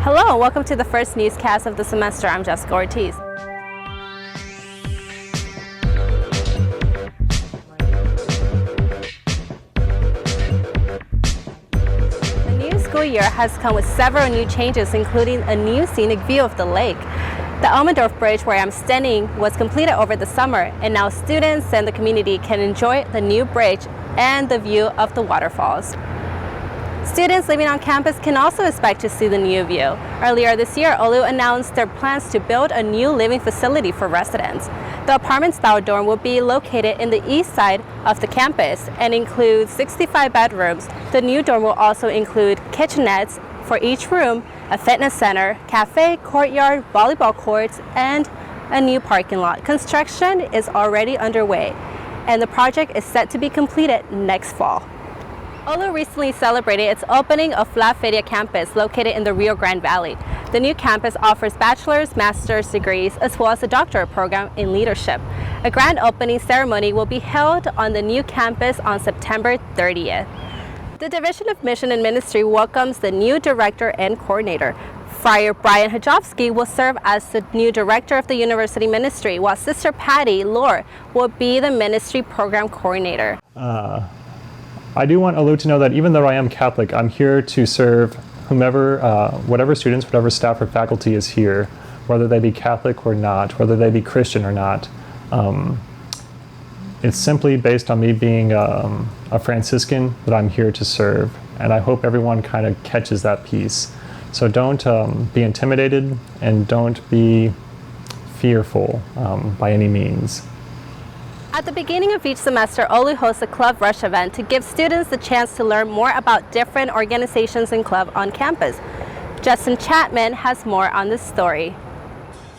Hello, and welcome to the first newscast of the semester. I'm Jessica Ortiz. The new school year has come with several new changes, including a new scenic view of the lake. The Elmendorf Bridge, where I'm standing, was completed over the summer, and now students and the community can enjoy the new bridge and the view of the waterfalls. Students living on campus can also expect to see the new view. Earlier this year, Olu announced their plans to build a new living facility for residents. The apartment-style dorm will be located in the east side of the campus and include 65 bedrooms. The new dorm will also include kitchenettes for each room, a fitness center, cafe, courtyard, volleyball courts, and a new parking lot. Construction is already underway, and the project is set to be completed next fall. Olu recently celebrated its opening of La Feria campus located in the Rio Grande Valley. The new campus offers bachelor's, master's degrees, as well as a doctorate program in leadership. A grand opening ceremony will be held on the new campus on September 30th. The Division of Mission and Ministry welcomes the new director and coordinator. Friar Brian Hajovsky will serve as the new director of the university ministry, while Sister Patty Lore will be the ministry program coordinator. I do want Olu to know that even though I am Catholic, I'm here to serve whomever, whatever students, whatever staff or faculty is here, whether they be Catholic or not, whether they be Christian or not. It's simply based on me being a Franciscan that I'm here to serve, and I hope everyone kind of catches that piece. So don't be intimidated and don't be fearful by any means. At the beginning of each semester, Olu hosts a Club Rush event to give students the chance to learn more about different organizations and clubs on campus. Justin Chapman has more on this story.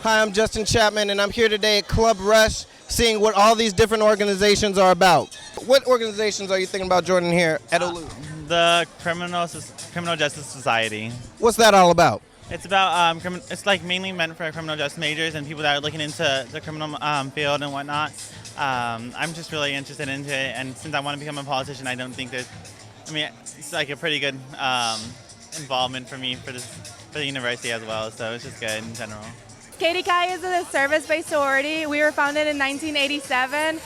Hi, I'm Justin Chapman, and I'm here today at Club Rush, seeing what all these different organizations are about. What organizations are you thinking about joining here at Olu? The Criminal Justice Society. What's that all about? It's about it's like mainly meant for criminal justice majors and people that are looking into the criminal field and whatnot. I'm just really interested into it, and since I want to become a politician, I don't think it's like a pretty good involvement for me for the university as well. So it's just good in general. Katie Chi is a service-based sorority. We were founded in 1987.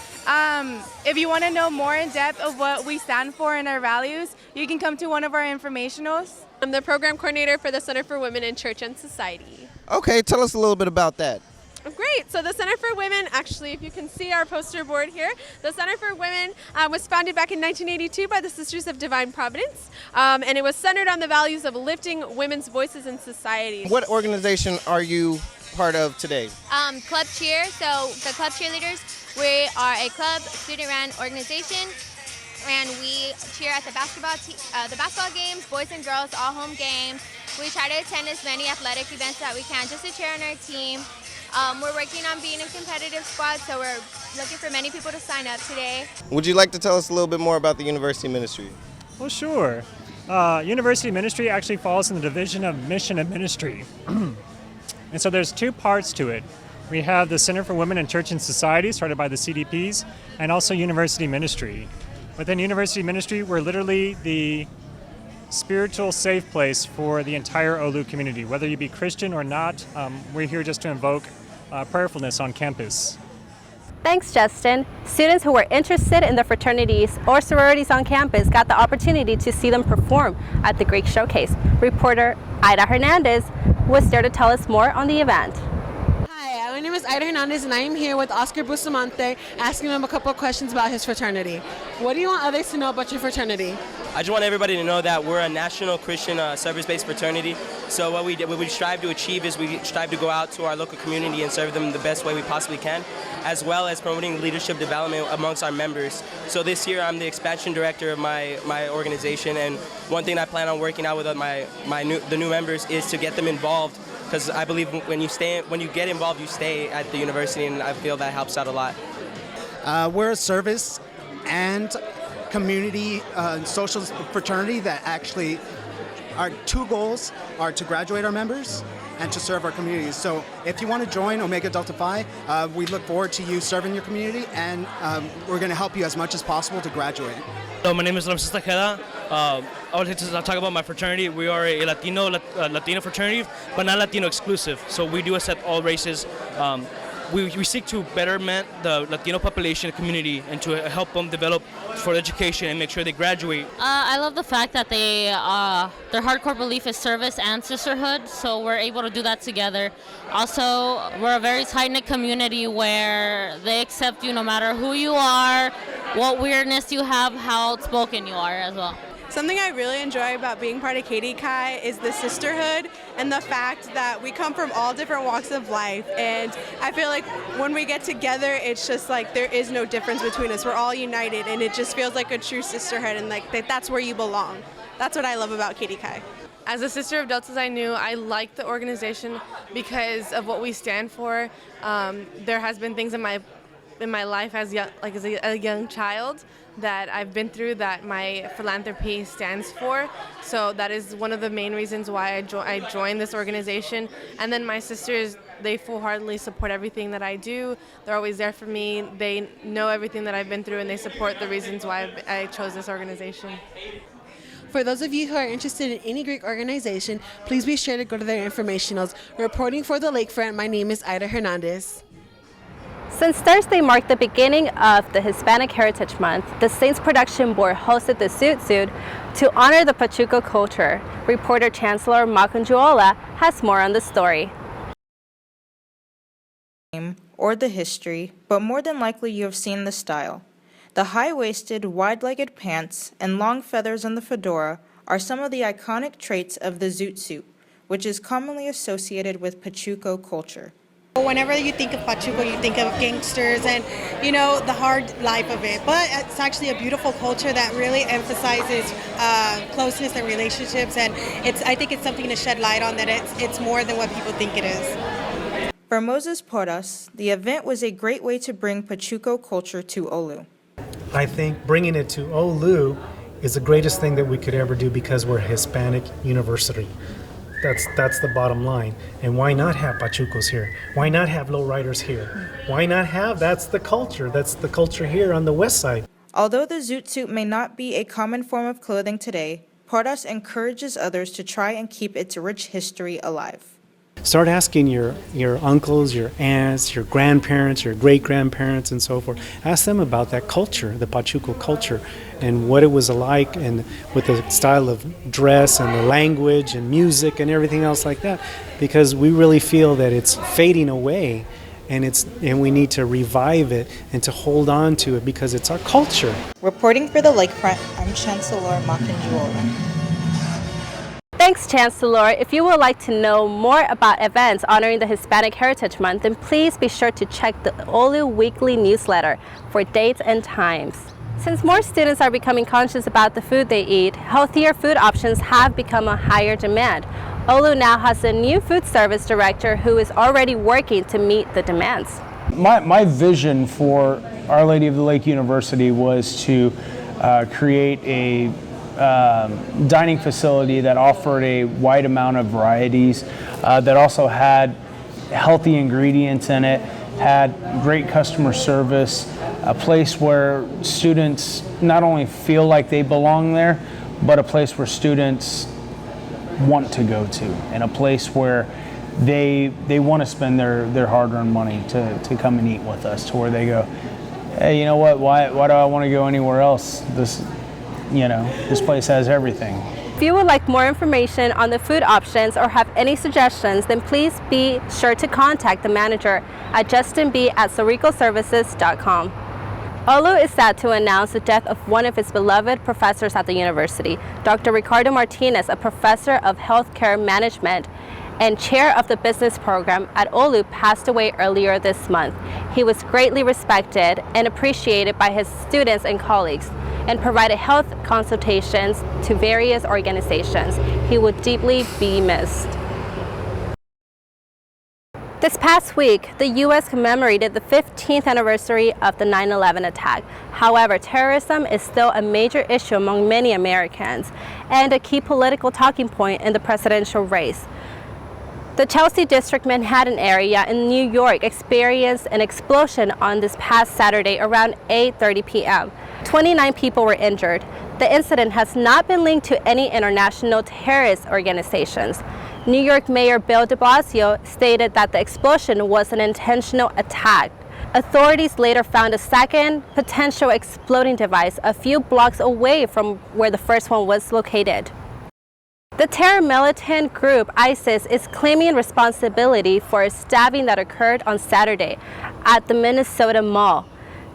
If you want to know more in depth of what we stand for and our values, you can come to one of our informationals. I'm the program coordinator for the Center for Women in Church and Society. Okay, tell us a little bit about that. Great. So the Center for Women, actually, if you can see our poster board here, the Center for Women was founded back in 1982 by the Sisters of Divine Providence, and it was centered on the values of lifting women's voices in society. What organization are you part of today? Club Cheer. So the Club Cheerleaders, we are a club, student-run organization, and we cheer at the basketball games, boys and girls, all home games. We try to attend as many athletic events that we can just to cheer on our team. We're working on being a competitive squad, so we're looking for many people to sign up today. Would you like to tell us a little bit more about the university ministry? Well, sure. University ministry actually falls in the Division of Mission and Ministry. And so there's two parts to it. We have the Center for Women in Church and Society, started by the CDPs, and also university ministry. Within university ministry, we're literally the spiritual safe place for the entire Olu community. Whether you be Christian or not, we're here just to invoke prayerfulness on campus. Thanks, Justin. Students who were interested in the fraternities or sororities on campus got the opportunity to see them perform at the Greek Showcase. Reporter Ida Hernandez was there to tell us more on the event. Hi, my name is Ida Hernandez, and I am here with Oscar Bustamante, asking him a couple of questions about his fraternity. What do you want others to know about your fraternity? I just want everybody to know that we're a national Christian service-based fraternity. So what we strive to achieve is we strive to go out to our local community and serve them the best way we possibly can, as well as promoting leadership development amongst our members. So this year I'm the expansion director of my organization, and one thing I plan on working out with the new members is to get them involved, because I believe when you get involved, you stay at the university, and I feel that helps out a lot. We're a service and community social fraternity that actually, our two goals are to graduate our members and to serve our communities. So if you want to join Omega Delta Phi, we look forward to you serving your community, and we're going to help you as much as possible to graduate. So my name is Ramses Tejeda. I would like to talk about my fraternity. We are a Latino fraternity, but not Latino exclusive. So we do accept all races. We seek to betterment the Latino population community and to help them develop for education and make sure they graduate. I love the fact that their hardcore belief is service and sisterhood, so we're able to do that together. Also, we're a very tight-knit community where they accept you no matter who you are, what weirdness you have, how outspoken you are as well. Something I really enjoy about being part of KD Chi is the sisterhood and the fact that we come from all different walks of life, and I feel like when we get together it's just like there is no difference between us. We're all united and it just feels like a true sisterhood, and like that's where you belong. That's what I love about KD Chi. As a sister of Delta Xi Nu, I like the organization because of what we stand for. There has been things in my life as a young child that I've been through that my philanthropy stands for. So that is one of the main reasons why I joined this organization. And then my sisters, they full-heartedly support everything that I do. They're always there for me. They know everything that I've been through, and they support the reasons why I chose this organization. For those of you who are interested in any Greek organization, please be sure to go to their informationals. Reporting for the Lakefront, my name is Ida Hernandez. Since Thursday marked the beginning of the Hispanic Heritage Month, the Saints Production Board hosted the Zoot Suit to honor the Pachuco culture. Reporter Chancellor Macanjuola has more on the story. Or the history, but more than likely you have seen the style. The high-waisted, wide-legged pants and long feathers on the fedora are some of the iconic traits of the Zoot Suit, which is commonly associated with Pachuco culture. Whenever you think of Pachuco, you think of gangsters and, you know, the hard life of it. But it's actually a beautiful culture that really emphasizes closeness and relationships. And I think it's something to shed light on, that it's more than what people think it is. For Moses Porras, the event was a great way to bring Pachuco culture to Olu. I think bringing it to Olu is the greatest thing that we could ever do because we're a Hispanic university. That's the bottom line. And why not have Pachucos here? Why not have lowriders here? Why not have, that's the culture here on the west side. Although the Zoot Suit may not be a common form of clothing today, Porras encourages others to try and keep its rich history alive. Start asking your uncles, your aunts, your grandparents, your great-grandparents, and so forth. Ask them about that culture, the Pachuco culture, and what it was like, and with the style of dress and the language and music and everything else like that, because we really feel that it's fading away, and we need to revive it and to hold on to it because it's our culture. Reporting for the Lakefront, I'm Chancellor Macanjuola. Thanks, Chancellor. If you would like to know more about events honoring the Hispanic Heritage Month, then please be sure to check the Olu Weekly newsletter for dates and times. Since more students are becoming conscious about the food they eat, healthier food options have become a higher demand. Olu now has a new food service director who is already working to meet the demands. My vision for Our Lady of the Lake University was to create a dining facility that offered a wide amount of varieties, that also had healthy ingredients in it, had great customer service, a place where students not only feel like they belong there, but a place where students want to go to, and a place where they want to spend their hard-earned money to come and eat with us, to where they go, hey, you know what, why do I want to go anywhere else? This place has everything. If you would like more information on the food options or have any suggestions, then please be sure to contact the manager at justinb@soricoservices.com. Olu is sad to announce the death of one of its beloved professors at the university. Dr. Ricardo Martinez, a professor of healthcare management and chair of the business program at Olu, passed away earlier this month. He was greatly respected and appreciated by his students and colleagues, and provided health consultations to various organizations. He will deeply be missed. This past week, the U.S. commemorated the 15th anniversary of the 9/11 attack. However, terrorism is still a major issue among many Americans and a key political talking point in the presidential race. The Chelsea District Manhattan area in New York experienced an explosion on this past Saturday around 8:30 p.m. 29 people were injured. The incident has not been linked to any international terrorist organizations. New York Mayor Bill de Blasio stated that the explosion was an intentional attack. Authorities later found a second potential exploding device a few blocks away from where the first one was located. The terror militant group ISIS is claiming responsibility for a stabbing that occurred on Saturday at the Minnesota Mall.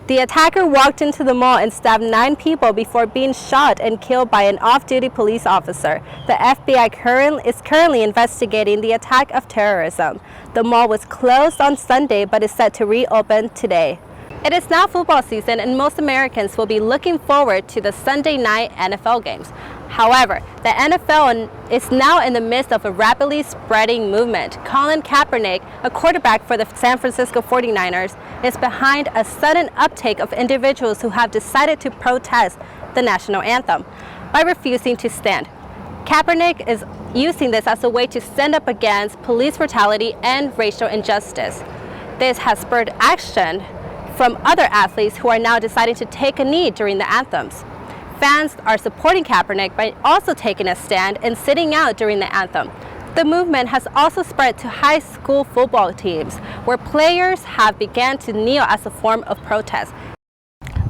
The attacker walked into the mall and stabbed 9 people before being shot and killed by an off-duty police officer. The FBI is currently investigating the attack of terrorism. The mall was closed on Sunday but is set to reopen today. It is now football season and most Americans will be looking forward to the Sunday night NFL games. However, the NFL is now in the midst of a rapidly spreading movement. Colin Kaepernick, a quarterback for the San Francisco 49ers, is behind a sudden uptake of individuals who have decided to protest the national anthem by refusing to stand. Kaepernick is using this as a way to stand up against police brutality and racial injustice. This has spurred action from other athletes who are now deciding to take a knee during the anthems. Fans are supporting Kaepernick by also taking a stand and sitting out during the anthem. The movement has also spread to high school football teams, where players have begun to kneel as a form of protest.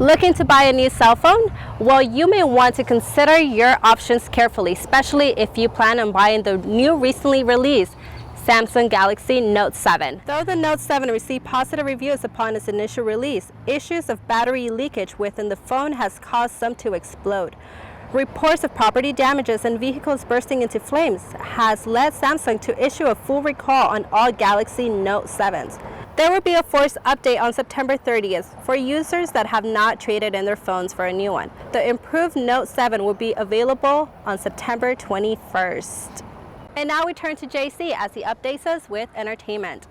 Looking to buy a new cell phone? Well, you may want to consider your options carefully, especially if you plan on buying the new recently released Samsung Galaxy Note 7. Though the Note 7 received positive reviews upon its initial release, issues of battery leakage within the phone has caused some to explode. Reports of property damages and vehicles bursting into flames has led Samsung to issue a full recall on all Galaxy Note 7s. There will be a forced update on September 30th for users that have not traded in their phones for a new one. The improved Note 7 will be available on September 21st. And now we turn to JC as he updates us with entertainment.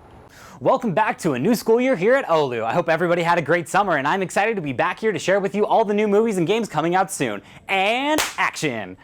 Welcome back to a new school year here at Olu. I hope everybody had a great summer, and I'm excited to be back here to share with you all the new movies and games coming out soon. And action!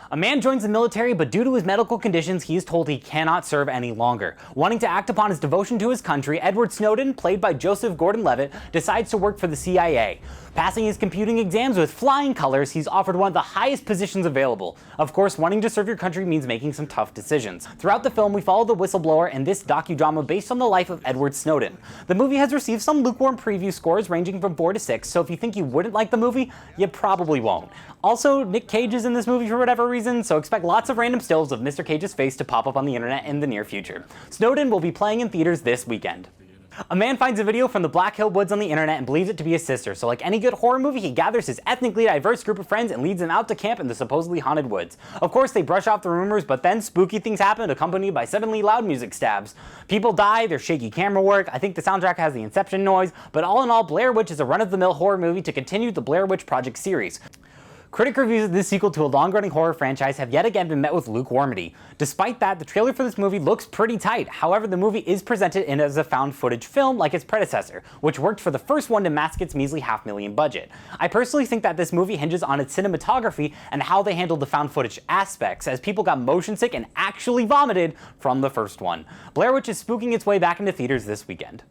A man joins the military, but due to his medical conditions, he is told he cannot serve any longer. Wanting to act upon his devotion to his country, Edward Snowden, played by Joseph Gordon-Levitt, decides to work for the CIA. Passing his computing exams with flying colors, he's offered one of the highest positions available. Of course, wanting to serve your country means making some tough decisions. Throughout the film, we follow the whistleblower in this docudrama based on the life of Edward Snowden. The movie has received some lukewarm preview scores ranging from 4 to 6, so if you think you wouldn't like the movie, you probably won't. Also, Nick Cage is in this movie for whatever reason, so expect lots of random stills of Mr. Cage's face to pop up on the internet in the near future. Snowden will be playing in theaters this weekend. A man finds a video from the Black Hill Woods on the internet and believes it to be his sister, so like any good horror movie, he gathers his ethnically diverse group of friends and leads them out to camp in the supposedly haunted woods. Of course, they brush off the rumors, but then spooky things happen, accompanied by suddenly loud music stabs. People die, there's shaky camera work, I think the soundtrack has the Inception noise, but all in all, Blair Witch is a run-of-the-mill horror movie to continue the Blair Witch Project series. Critic reviews of this sequel to a long-running horror franchise have yet again been met with lukewarmity. Despite that, the trailer for this movie looks pretty tight. However, the movie is presented in as a found footage film like its predecessor, which worked for the first one to mask its measly $500,000 budget. I personally think that this movie hinges on its cinematography and how they handled the found footage aspects, as people got motion sick and actually vomited from the first one. Blair Witch is spooking its way back into theaters this weekend.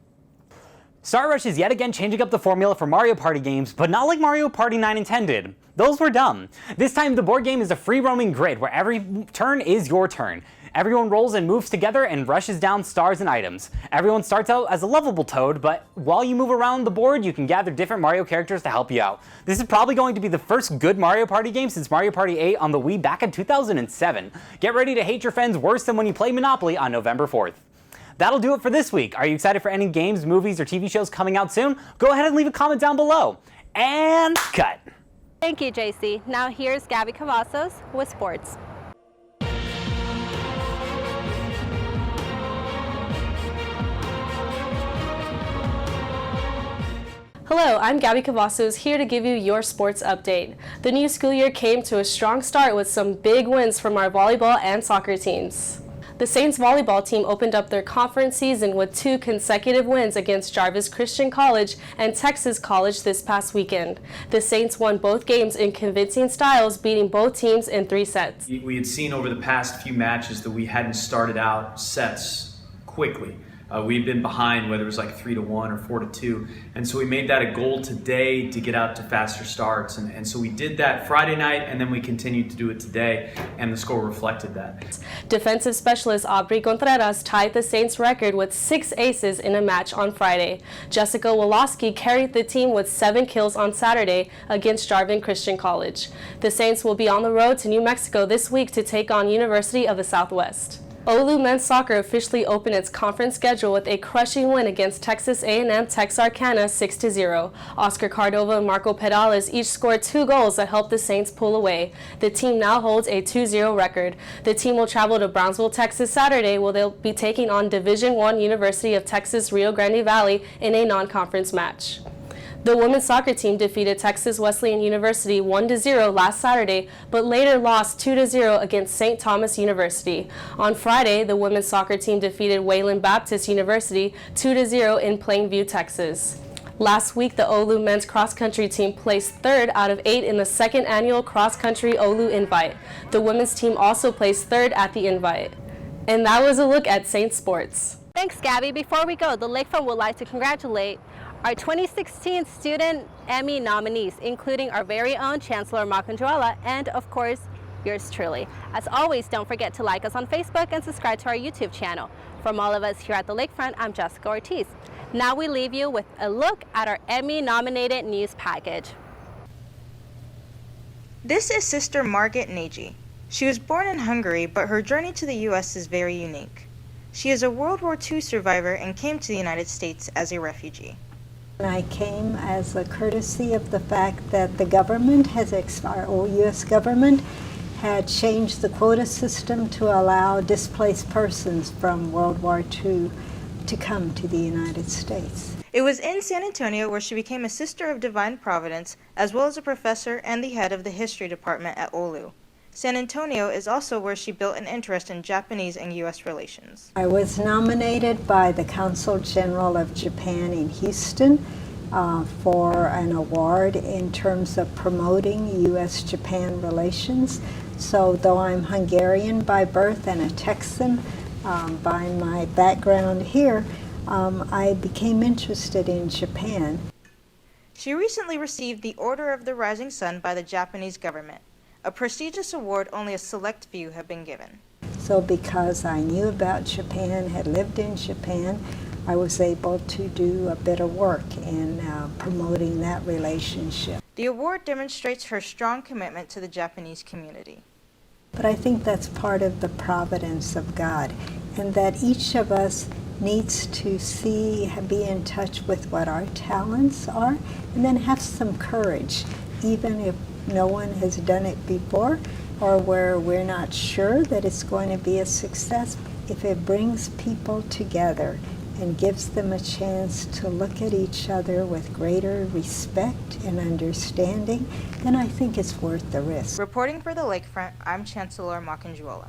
Star Rush is yet again changing up the formula for Mario Party games, but not like Mario Party 9 and 10 did. Those were dumb. This time the board game is a free-roaming grid where every turn is your turn. Everyone rolls and moves together and rushes down stars and items. Everyone starts out as a lovable Toad, but while you move around the board, you can gather different Mario characters to help you out. This is probably going to be the first good Mario Party game since Mario Party 8 on the Wii back in 2007. Get ready to hate your friends worse than when you play Monopoly on November 4th. That'll do it for this week. Are you excited for any games, movies, or TV shows coming out soon? Go ahead and leave a comment down below. And cut. Thank you, JC. Now here's Gabby Cavazos with sports. Hello, I'm Gabby Cavazos here to give you your sports update. The new school year came to a strong start with some big wins from our volleyball and soccer teams. The Saints volleyball team opened up their conference season with 2 consecutive wins against Jarvis Christian College and Texas College this past weekend. The Saints won both games in convincing styles, beating both teams in 3 sets. We had seen over the past few matches that we hadn't started out sets quickly. we've been behind, whether it was like 3-1 or 4-2. And so we made that a goal today to get out to faster starts. And so we did that Friday night, and then we continued to do it today, and the score reflected that. Defensive specialist Aubrey Contreras tied the Saints record with 6 aces in a match on Friday. Jessica Woloski carried the team with 7 kills on Saturday against Jarvin Christian College. The Saints will be on the road to New Mexico this week to take on University of the Southwest. Olu men's soccer officially opened its conference schedule with a crushing win against Texas A&M Texarkana 6-0. Oscar Cardova and Marco Perales each scored 2 goals that helped the Saints pull away. The team now holds a 2-0 record. The team will travel to Brownsville, Texas Saturday, where they'll be taking on Division I University of Texas Rio Grande Valley in a non-conference match. The women's soccer team defeated Texas Wesleyan University 1-0 last Saturday, but later lost 2-0 against St. Thomas University. On Friday, the women's soccer team defeated Wayland Baptist University 2-0 in Plainview, Texas. Last week, the Olu men's cross-country team placed 3rd out of 8 in the 2nd annual cross-country Olu Invite. The women's team also placed 3rd at the Invite. And that was a look at Saint Sports. Thanks, Gabby. Before we go, the Lakefront would like to congratulate our 2016 Student Emmy nominees, including our very own Chancellor Macanjuela and, of course, yours truly. As always, don't forget to like us on Facebook and subscribe to our YouTube channel. From all of us here at the Lakefront, I'm Jessica Ortiz. Now we leave you with a look at our Emmy-nominated news package. This is Sister Margit Nagy. She was born in Hungary, but her journey to the U.S. is very unique. She is a World War II survivor and came to the United States as a refugee. I came as a courtesy of the fact that the government our U.S. government had changed the quota system to allow displaced persons from World War II to come to the United States. It was in San Antonio where she became a Sister of Divine Providence, as well as a professor and the head of the history department at Olu. San Antonio is also where she built an interest in Japanese and U.S. relations. I was nominated by the Consul General of Japan in Houston for an award in terms of promoting U.S.-Japan relations. So though I'm Hungarian by birth and a Texan by my background here, I became interested in Japan. She recently received the Order of the Rising Sun by the Japanese government, a prestigious award only a select few have been given. So because I knew about Japan, had lived in Japan, I was able to do a bit of work in promoting that relationship. The award demonstrates her strong commitment to the Japanese community. But I think that's part of the providence of God, and that each of us needs to be in touch with what our talents are, and then have some courage, even if no one has done it before, or where we're not sure that it's going to be a success. If it brings people together and gives them a chance to look at each other with greater respect and understanding, then I think it's worth the risk. Reporting for the Lakefront, I'm Chancellor Macanjuela.